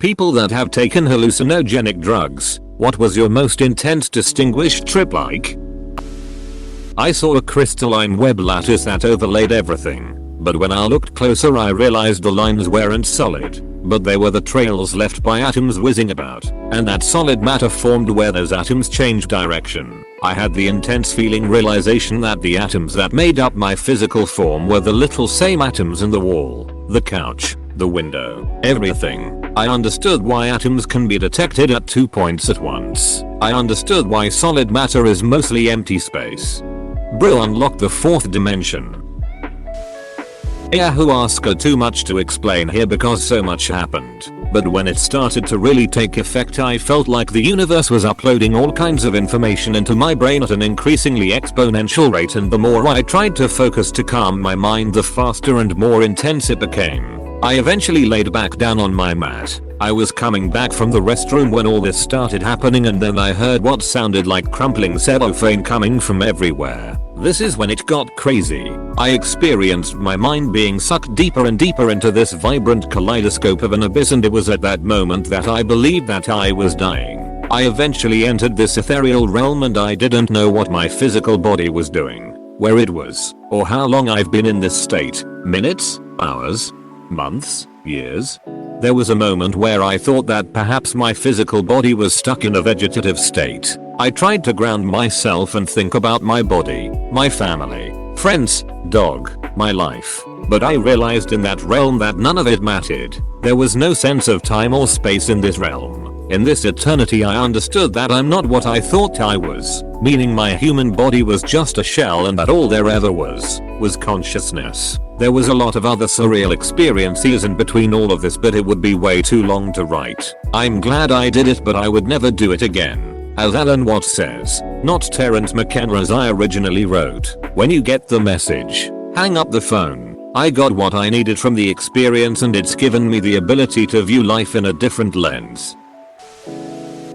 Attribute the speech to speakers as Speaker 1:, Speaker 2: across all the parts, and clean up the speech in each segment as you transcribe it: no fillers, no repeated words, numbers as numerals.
Speaker 1: People that have taken hallucinogenic drugs, what was your most intense distinguished trip like? I saw a crystalline web lattice that overlaid everything, but when I looked closer I realized the lines weren't solid, but they were the trails left by atoms whizzing about, and that solid matter formed where those atoms changed direction. I had the intense realization that the atoms that made up my physical form were the little same atoms in the wall, the couch, the window, everything. I understood why atoms can be detected at 2 points at once. I understood why solid matter is mostly empty space. Bro unlocked the 4th dimension. Yahoo Asker too much to explain here because so much happened. But when it started to really take effect I felt like the universe was uploading all kinds of information into my brain at an increasingly exponential rate, and the more I tried to focus to calm my mind the faster and more intense it became. I eventually laid back down on my mat. I was coming back from the restroom when all this started happening, and then I heard what sounded like crumpling cellophane coming from everywhere. This is when it got crazy. I experienced my mind being sucked deeper and deeper into this vibrant kaleidoscope of an abyss, and it was at that moment that I believed that I was dying. I eventually entered this ethereal realm and I didn't know what my physical body was doing, where it was, or how long I've been in this state. Minutes? Hours? Months? Years? There was a moment where I thought that perhaps my physical body was stuck in a vegetative state. I tried to ground myself and think about my body, my family, friends, dog, my life. But I realized in that realm that none of it mattered. There was no sense of time or space in this realm. In this eternity I understood that I'm not what I thought I was, meaning my human body was just a shell and that all there ever was consciousness. There was a lot of other surreal experiences in between all of this, but it would be way too long to write. I'm glad I did it, but I would never do it again. As Alan Watts says, not Terence McKenna as I originally wrote. When you get the message, hang up the phone. I got what I needed from the experience and it's given me the ability to view life in a different lens.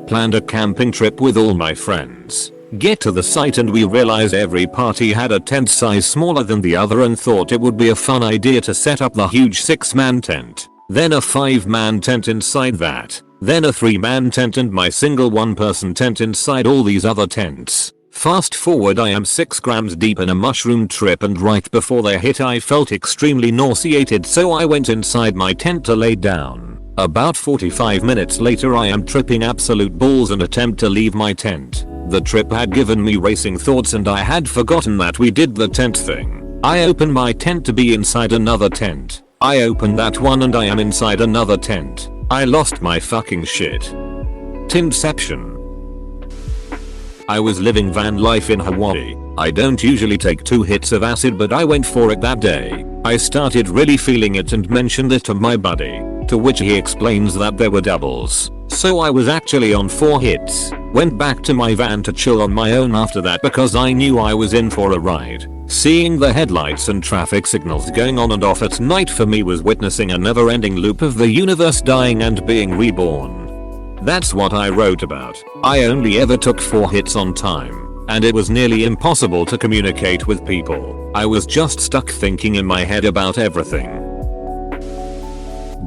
Speaker 1: Planned a camping trip with all my friends. Get to the site and we realized every party had a tent size smaller than the other and thought it would be a fun idea to set up the huge 6-man tent. Then a 5-man tent inside that. Then a 3-man tent and my single 1-person tent inside all these other tents. Fast forward, I am 6 grams deep in a mushroom trip and right before they hit I felt extremely nauseated, so I went inside my tent to lay down. About 45 minutes later I am tripping absolute balls and attempt to leave my tent. The trip had given me racing thoughts and I had forgotten that we did the tent thing. I open my tent to be inside another tent. I open that one and I am inside another tent. I lost my fucking shit. Inception. I was living van life in Hawaii. I don't usually take 2 hits of acid, but I went for it that day. I started really feeling it and mentioned it to my buddy, to which he explains that there were doubles. So I was actually on 4 hits. Went back to my van to chill on my own after that because I knew I was in for a ride. Seeing the headlights and traffic signals going on and off at night for me was witnessing a never-ending loop of the universe dying and being reborn. That's what I wrote about. I only ever took 4 hits on time, and it was nearly impossible to communicate with people. I was just stuck thinking in my head about everything.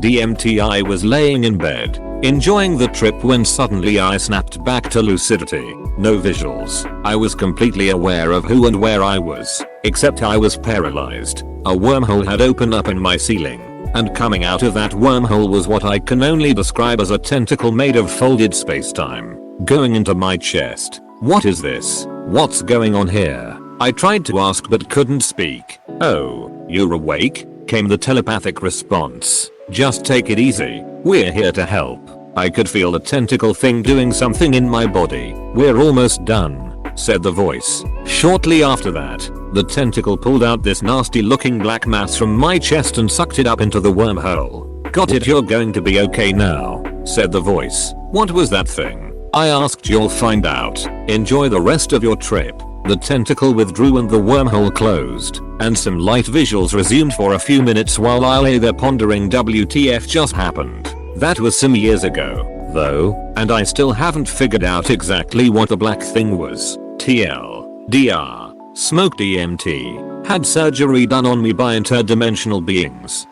Speaker 1: DMT. I was laying in bed, enjoying the trip when suddenly I snapped back to lucidity. No visuals. I was completely aware of who and where I was, except I was paralyzed. A wormhole had opened up in my ceiling, and coming out of that wormhole was what I can only describe as a tentacle made of folded space-time, going into my chest. What is this? What's going on here? I tried to ask but couldn't speak. Oh, you're awake? Came the telepathic response. Just take it easy. We're here to help. I could feel the tentacle thing doing something in my body. We're almost done, said the voice. Shortly after that, the tentacle pulled out this nasty looking black mass from my chest and sucked it up into the wormhole. Got it, you're going to be okay now, said the voice. What was that thing? I asked. You'll find out. Enjoy the rest of your trip. The tentacle withdrew and the wormhole closed, and some light visuals resumed for a few minutes while I lay there pondering WTF just happened. That was some years ago, though, and I still haven't figured out exactly what the black thing was. TLDR. Smoked DMT. Had surgery done on me by interdimensional beings.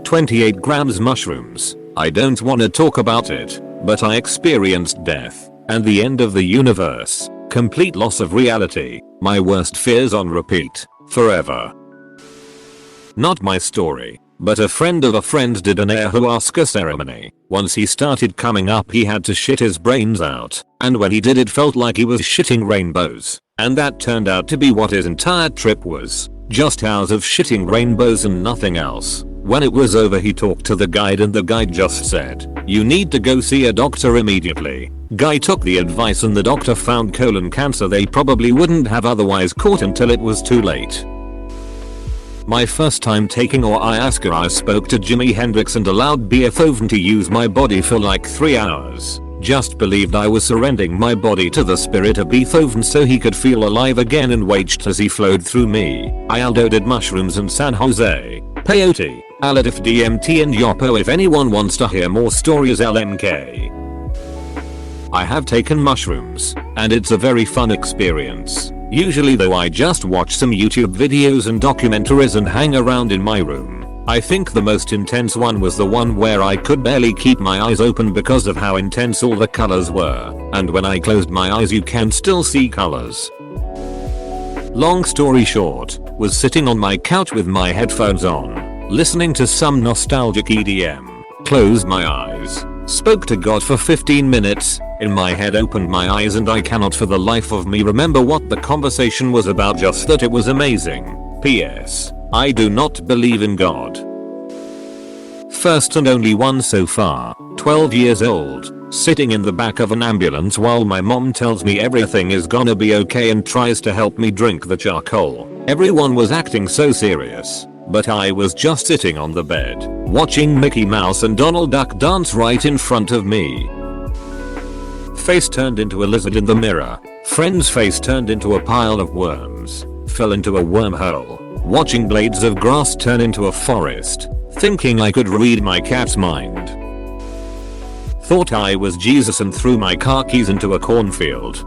Speaker 1: 28 grams mushrooms. I don't wanna talk about it, but I experienced death and the end of the universe, complete loss of reality, my worst fears on repeat, forever. Not my story, but a friend of a friend did an ayahuasca ceremony. Once he started coming up he had to shit his brains out, and when he did it felt like he was shitting rainbows, and that turned out to be what his entire trip was, just hours of shitting rainbows and nothing else. When it was over he talked to the guide and the guide just said, "You need to go see a doctor immediately." Guy took the advice and the doctor found colon cancer they probably wouldn't have otherwise caught until it was too late. My first time taking ayahuasca I spoke to Jimi Hendrix and allowed Beethoven to use my body for like 3 hours. Just believed I was surrendering my body to the spirit of Beethoven so he could feel alive again and watched as he flowed through me. I Aldo did mushrooms in San Jose, peyote, Aladif DMT and Yopo. If anyone wants to hear more stories LMK. I have taken mushrooms, and it's a very fun experience. Usually though I just watch some YouTube videos and documentaries and hang around in my room. I think the most intense one was the one where I could barely keep my eyes open because of how intense all the colors were, and when I closed my eyes you can still see colors. Long story short, was sitting on my couch with my headphones on, listening to some nostalgic EDM, closed my eyes, spoke to God for 15 minutes, in my head opened my eyes and I cannot for the life of me remember what the conversation was about, just that it was amazing. P.S. I do not believe in God. First and only one so far, 12 years old, sitting in the back of an ambulance while my mom tells me everything is gonna be okay and tries to help me drink the charcoal. Everyone was acting so serious, but I was just sitting on the bed, watching Mickey Mouse and Donald Duck dance right in front of me. Face turned into a lizard in the mirror, friend's face turned into a pile of worms, fell into a wormhole, watching blades of grass turn into a forest, thinking I could read my cat's mind. Thought I was Jesus and threw my car keys into a cornfield.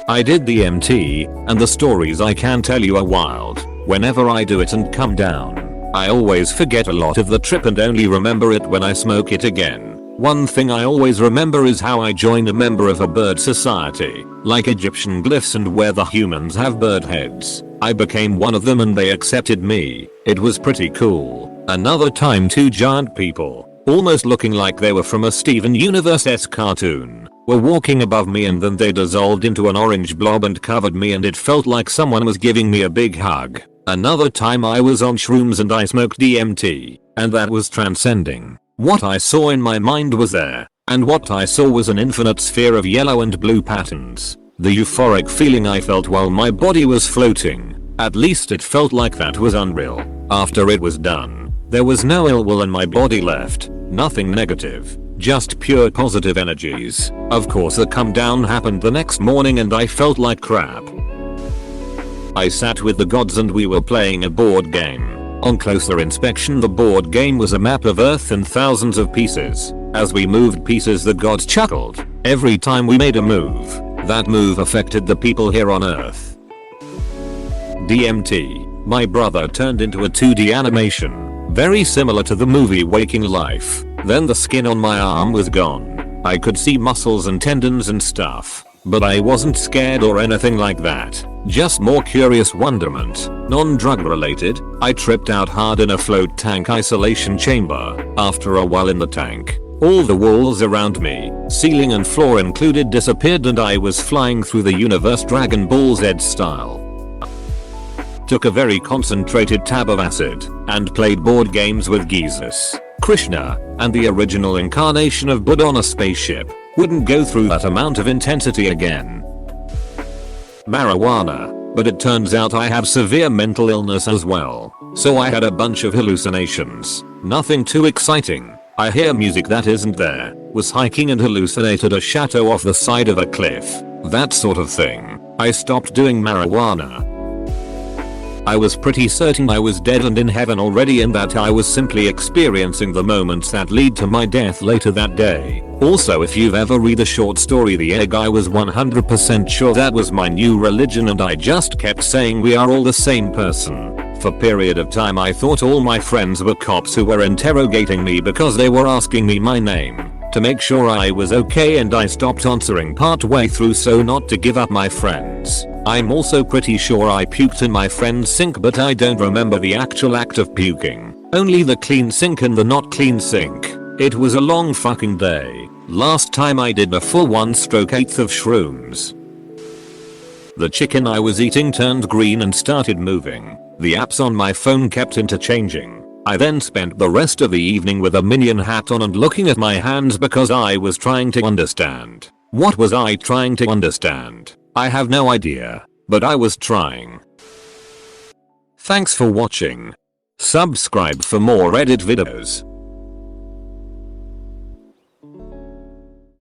Speaker 1: I did the MT, and the stories I can tell you are wild. Whenever I do it and come down, I always forget a lot of the trip and only remember it when I smoke it again. One thing I always remember is how I joined a member of a bird society, like Egyptian glyphs and where the humans have bird heads. I became one of them and they accepted me. It was pretty cool. Another time two giant people, almost looking like they were from a Steven Universe-esque cartoon, were walking above me and then they dissolved into an orange blob and covered me and it felt like someone was giving me a big hug. Another time I was on shrooms and I smoked DMT, and that was transcending. What I saw in my mind was there, and what I saw was an infinite sphere of yellow and blue patterns. The euphoric feeling I felt while my body was floating, at least it felt like that was unreal. After it was done, there was no ill will in my body left, nothing negative, just pure positive energies. Of course the come down happened the next morning and I felt like crap. I sat with the gods and we were playing a board game. On closer inspection the board game was a map of Earth in thousands of pieces. As we moved pieces the gods chuckled. Every time we made a move, that move affected the people here on Earth. DMT. My brother turned into a 2D animation, very similar to the movie Waking Life. Then the skin on my arm was gone. I could see muscles and tendons and stuff, but I wasn't scared or anything like that. Just more curious wonderment, non-drug related. I tripped out hard in a float tank isolation chamber. After a while in the tank, all the walls around me, ceiling and floor included, disappeared and I was flying through the universe Dragon Ball Z style. Took a very concentrated tab of acid and played board games with Jesus, Krishna, and the original incarnation of Buddha on a spaceship. Wouldn't go through that amount of intensity again. Marijuana, but it turns out I have severe mental illness as well, so I had a bunch of hallucinations. Nothing too exciting. I hear music that isn't there, was hiking and hallucinated a chateau off the side of a cliff, that sort of thing. I stopped doing marijuana. I was pretty certain I was dead and in heaven already and that I was simply experiencing the moments that lead to my death later that day. Also, if you've ever read the short story The Egg, I was 100% sure that was my new religion and I just kept saying we are all the same person. For a period of time I thought all my friends were cops who were interrogating me because they were asking me my name to make sure I was okay, and I stopped answering partway through so not to give up my friends. I'm also pretty sure I puked in my friend's sink, but I don't remember the actual act of puking. Only the clean sink and the not clean sink. It was a long fucking day. Last time I did a full 1/8 of shrooms. The chicken I was eating turned green and started moving. The apps on my phone kept interchanging. I then spent the rest of the evening with a minion hat on and looking at my hands because I was trying to understand. What was I trying to understand? I have no idea, but I was trying. Thanks for watching. Subscribe for more Reddit videos.